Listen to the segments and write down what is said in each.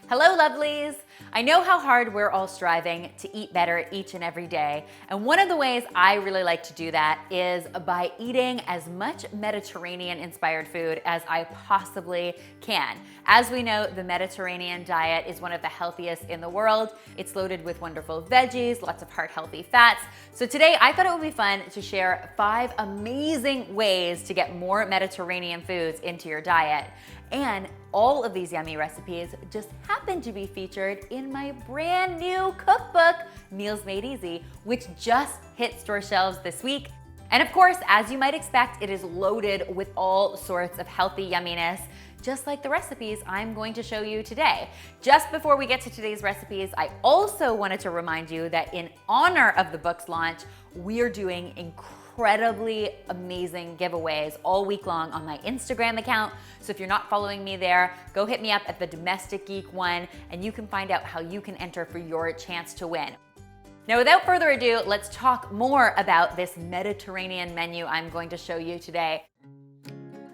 Hello, lovelies. I know how hard we're all striving to eat better each and every day. And one of the ways I really like to do that is by eating as much Mediterranean-inspired food as I possibly can. As we know, the Mediterranean diet is one of the healthiest in the world. It's loaded with wonderful veggies, lots of heart-healthy fats. So today I thought it would be fun to share 5 amazing ways to get more Mediterranean foods into your diet. And all of these yummy recipes just happen to be featured in my brand new cookbook, Meals Made Easy, which just hit store shelves this week. And of course, as you might expect, it is loaded with all sorts of healthy yumminess, just like the recipes I'm going to show you today. Just before we get to today's recipes, I also wanted to remind you that in honor of the book's launch, we are doing incredibly amazing giveaways all week long on my Instagram account. So if you're not following me there, go hit me up at the Domestic Geek one, and you can find out how you can enter for your chance to win. Now, without further ado, let's talk more about this Mediterranean menu I'm going to show you today.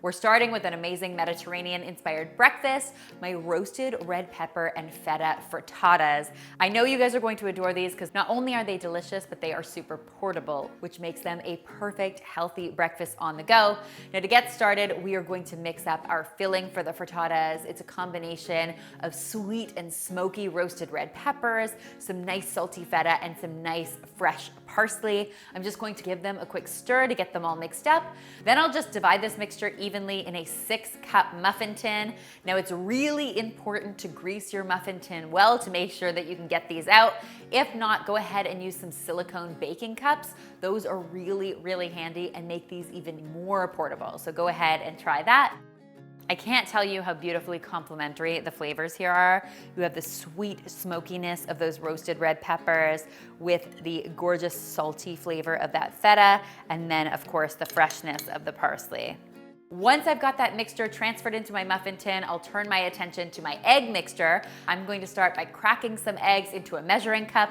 We're starting with an amazing Mediterranean-inspired breakfast, my roasted red pepper and feta frittatas. I know you guys are going to adore these because not only are they delicious, but they are super portable, which makes them a perfect, healthy breakfast on the go. Now, to get started, we are going to mix up our filling for the frittatas. It's a combination of sweet and smoky roasted red peppers, some nice salty feta, and some nice fresh parsley. I'm just going to give them a quick stir to get them all mixed up. Then I'll just divide this mixture evenly in a 6-cup muffin tin. Now, it's really important to grease your muffin tin well to make sure that you can get these out. If not, go ahead and use some silicone baking cups. Those are really, really handy and make these even more portable. So go ahead and try that. I can't tell you how beautifully complementary the flavors here are. You have the sweet smokiness of those roasted red peppers with the gorgeous salty flavor of that feta, and then of course the freshness of the parsley. Once I've got that mixture transferred into my muffin tin, I'll turn my attention to my egg mixture. I'm going to start by cracking some eggs into a measuring cup.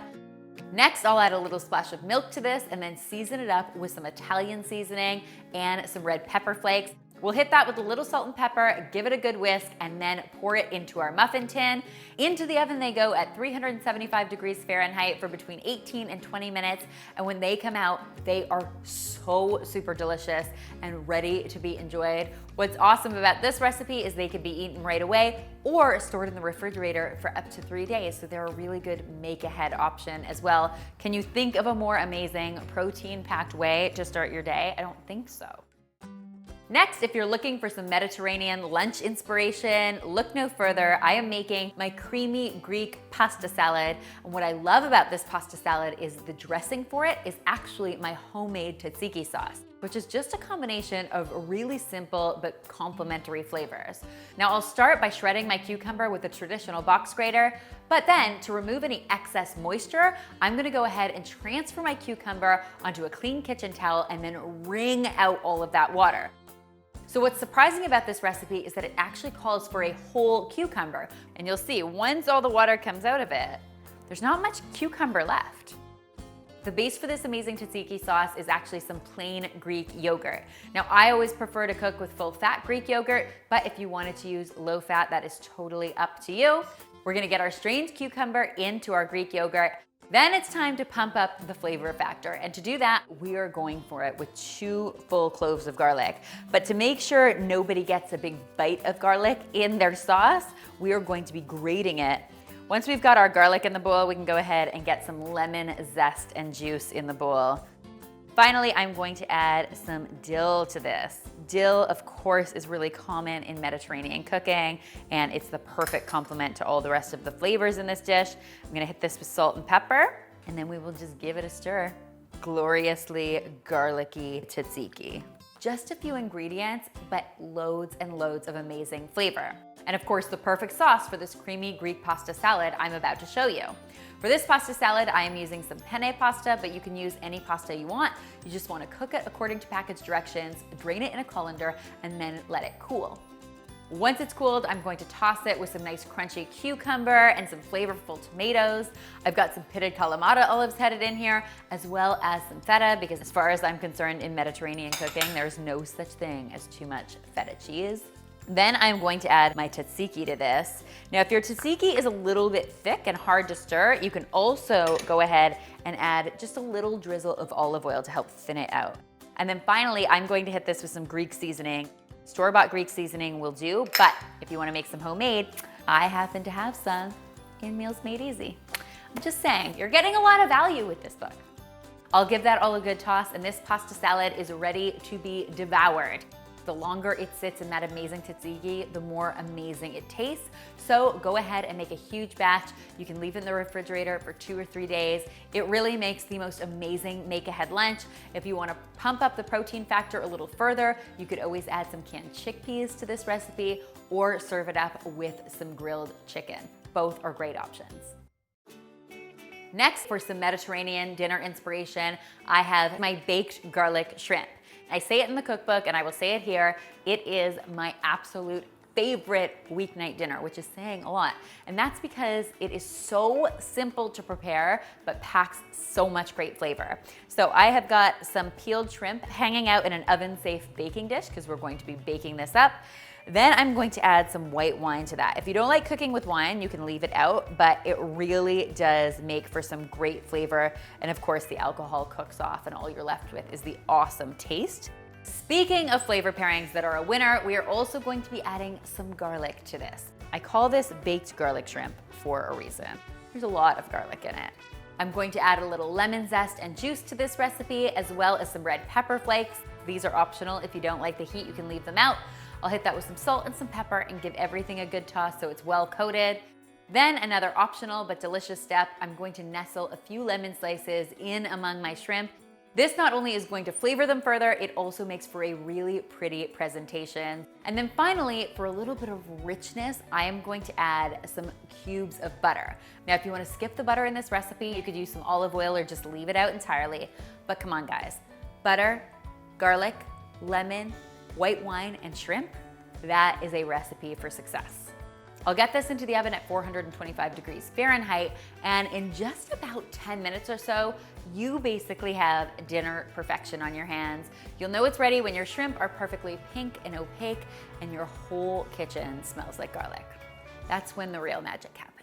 Next, I'll add a little splash of milk to this and then season it up with some Italian seasoning and some red pepper flakes. We'll hit that with a little salt and pepper, give it a good whisk, and then pour it into our muffin tin. Into the oven they go at 375 degrees Fahrenheit for between 18 and 20 minutes. And when they come out, they are so super delicious and ready to be enjoyed. What's awesome about this recipe is they can be eaten right away or stored in the refrigerator for up to 3 days. So they're a really good make-ahead option as well. Can you think of a more amazing protein-packed way to start your day? I don't think so. Next, if you're looking for some Mediterranean lunch inspiration, look no further. I am making my creamy Greek pasta salad. And what I love about this pasta salad is the dressing for it is actually my homemade tzatziki sauce, which is just a combination of really simple but complementary flavors. Now, I'll start by shredding my cucumber with a traditional box grater, but then to remove any excess moisture, I'm gonna go ahead and transfer my cucumber onto a clean kitchen towel and then wring out all of that water. So what's surprising about this recipe is that it actually calls for a whole cucumber. And you'll see, once all the water comes out of it, there's not much cucumber left. The base for this amazing tzatziki sauce is actually some plain Greek yogurt. Now, I always prefer to cook with full-fat Greek yogurt, but if you wanted to use low-fat, that is totally up to you. We're gonna get our strained cucumber into our Greek yogurt. Then it's time to pump up the flavor factor. And to do that, we are going for it with 2 full cloves of garlic. But to make sure nobody gets a big bite of garlic in their sauce, we are going to be grating it. Once we've got our garlic in the bowl, we can go ahead and get some lemon zest and juice in the bowl. Finally, I'm going to add some dill to this. Dill, of course, is really common in Mediterranean cooking, and it's the perfect complement to all the rest of the flavors in this dish. I'm gonna hit this with salt and pepper, and then we will just give it a stir. Gloriously garlicky tzatziki. Just a few ingredients, but loads and loads of amazing flavor. And of course, the perfect sauce for this creamy Greek pasta salad I'm about to show you. For this pasta salad, I am using some penne pasta, but you can use any pasta you want. You just want to cook it according to package directions, drain it in a colander, and then let it cool. Once it's cooled, I'm going to toss it with some nice crunchy cucumber and some flavorful tomatoes. I've got some pitted Kalamata olives headed in here, as well as some feta, because as far as I'm concerned in Mediterranean cooking, there's no such thing as too much feta cheese. Then I'm going to add my tzatziki to this. Now, if your tzatziki is a little bit thick and hard to stir, you can also go ahead and add just a little drizzle of olive oil to help thin it out. And then finally, I'm going to hit this with some Greek seasoning. Store-bought Greek seasoning will do, but if you want to make some homemade, I happen to have some in Meals Made Easy. I'm just saying, you're getting a lot of value with this book. I'll give that all a good toss, and this pasta salad is ready to be devoured. The longer it sits in that amazing tzatziki, the more amazing it tastes. So go ahead and make a huge batch. You can leave it in the refrigerator for 2 or 3 days. It really makes the most amazing make-ahead lunch. If you want to pump up the protein factor a little further, you could always add some canned chickpeas to this recipe or serve it up with some grilled chicken. Both are great options. Next, for some Mediterranean dinner inspiration, I have my baked garlic shrimp. I say it in the cookbook and I will say it here, it is my absolute favorite weeknight dinner, which is saying a lot. And that's because it is so simple to prepare, but packs so much great flavor. So I have got some peeled shrimp hanging out in an oven-safe baking dish because we're going to be baking this up. Then I'm going to add some white wine to that. If you don't like cooking with wine, you can leave it out, but it really does make for some great flavor. And of course, the alcohol cooks off and all you're left with is the awesome taste. Speaking of flavor pairings that are a winner, we are also going to be adding some garlic to this. I call this baked garlic shrimp for a reason. There's a lot of garlic in it. I'm going to add a little lemon zest and juice to this recipe, as well as some red pepper flakes. These are optional. If you don't like the heat, you can leave them out. I'll hit that with some salt and some pepper and give everything a good toss so it's well coated. Then another optional but delicious step, I'm going to nestle a few lemon slices in among my shrimp. This not only is going to flavor them further, it also makes for a really pretty presentation. And then finally, for a little bit of richness, I am going to add some cubes of butter. Now, if you want to skip the butter in this recipe, you could use some olive oil or just leave it out entirely. But come on, guys. Butter, garlic, lemon, white wine, and shrimp, that is a recipe for success. I'll get this into the oven at 425 degrees Fahrenheit, and in just about 10 minutes or so, you basically have dinner perfection on your hands. You'll know it's ready when your shrimp are perfectly pink and opaque and your whole kitchen smells like garlic. That's when the real magic happens.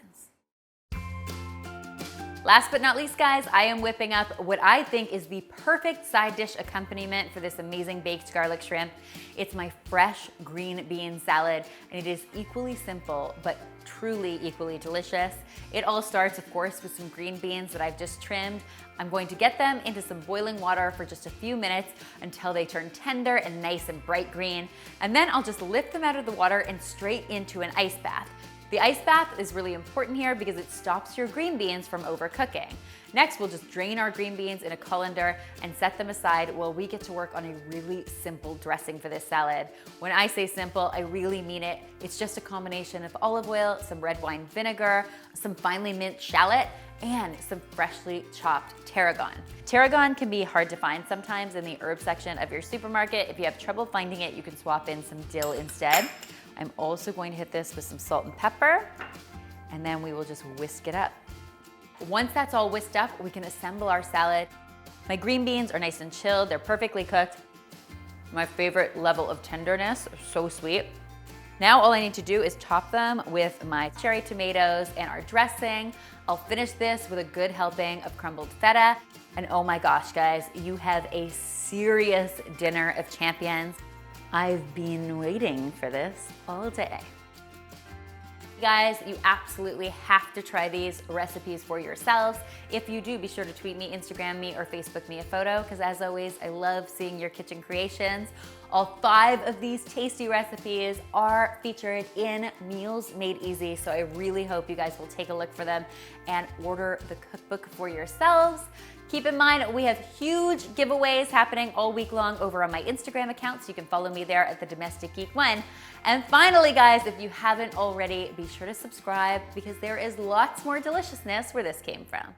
Last but not least, guys, I am whipping up what I think is the perfect side dish accompaniment for this amazing baked garlic shrimp. It's my fresh green bean salad, and it is equally simple, but truly equally delicious. It all starts, of course, with some green beans that I've just trimmed. I'm going to get them into some boiling water for just a few minutes until they turn tender and nice and bright green. And then I'll just lift them out of the water and straight into an ice bath. The ice bath is really important here because it stops your green beans from overcooking. Next, we'll just drain our green beans in a colander and set them aside while we get to work on a really simple dressing for this salad. When I say simple, I really mean it. It's just a combination of olive oil, some red wine vinegar, some finely minced shallot, and some freshly chopped tarragon. Tarragon can be hard to find sometimes in the herb section of your supermarket. If you have trouble finding it, you can swap in some dill instead. I'm also going to hit this with some salt and pepper, and then we will just whisk it up. Once that's all whisked up, we can assemble our salad. My green beans are nice and chilled, they're perfectly cooked. My favorite level of tenderness, so sweet. Now all I need to do is top them with my cherry tomatoes and our dressing. I'll finish this with a good helping of crumbled feta. And oh my gosh, guys, you have a serious dinner of champions. I've been waiting for this all day. Guys, you absolutely have to try these recipes for yourselves. If you do, be sure to tweet me, Instagram me, or Facebook me a photo, because as always, I love seeing your kitchen creations. All 5 of these tasty recipes are featured in Meals Made Easy, so I really hope you guys will take a look for them and order the cookbook for yourselves. Keep in mind, we have huge giveaways happening all week long over on my Instagram account, so you can follow me there at the Domestic Geek 1. And finally, guys, if you haven't already, be sure to subscribe because there is lots more deliciousness where this came from.